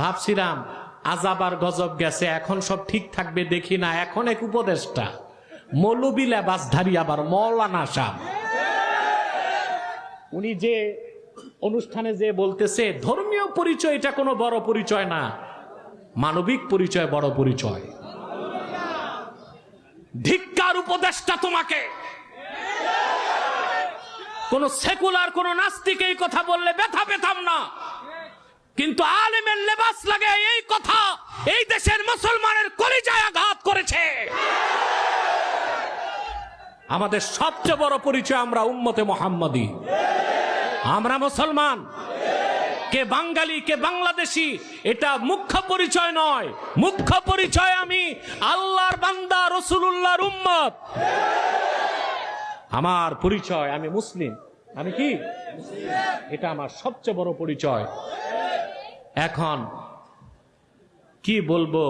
ভাবছিলাম আজাব আর গজব গেছে, এখন সব ঠিক থাকবে, দেখি না এখন এক উপদেষ্টা মৌলবি লেবাসধারী আবার মৌলানা সাহেব, উনি যে অনুষ্ঠানে যে বলতেছে ধর্মীয় পরিচয় এটা কোনো বড় পরিচয় না, মানবিক পরিচয় বড় পরিচয়। ধিক্কার উপদেষ্টা তোমাকে। কোন সেকুলার কোন নাস্তিক এই কথা বললে ব্যথা পেতাম না, কিন্তু আলেমের লেবাস লাগে এই কথা এই দেশের মুসলমানের কলিজায় আঘাত করেছে। আমাদের সবচেয়ে বড় পরিচয় আমরা উম্মতে মুহাম্মাদি, আমরা মুসলমান। কে বাঙালি কে বাংলাদেশি এটা মুখ্য পরিচয় নয়, মুখ্য পরিচয় আমি আল্লাহর বান্দা, রাসূলুল্লাহর উম্মত। আমার পরিচয় আমি মুসলিম, আমি কি এটা আমার সবচেয়ে বড় পরিচয়। এখন কি বলবো,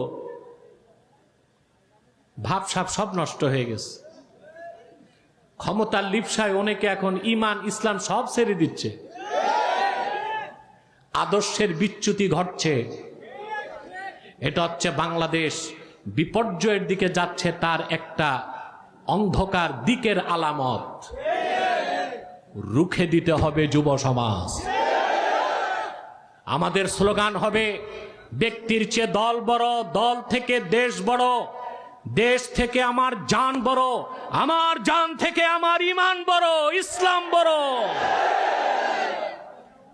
ভাবসাব সব নষ্ট হয়ে গেছে। ক্ষমতার লিপ্সায় অনেকে এখন ঈমান ইসলাম সব ছেড়ে দিচ্ছে, আদর্শের বিচ্যুতি ঘটছে। এটা হচ্ছে বাংলাদেশ বিপর্যয়ের দিকে যাচ্ছে, তার একটা অন্ধকার দিকের আলামত। রুখে দিতে হবে যুব সমাজ। আমাদের স্লোগান হবে ব্যক্তির চেয়ে দল বড়, দল থেকে দেশ বড়, দেশ থেকে আমার জান বড়, আমার জান থেকে আমার ঈমান বড়, ইসলাম বড়।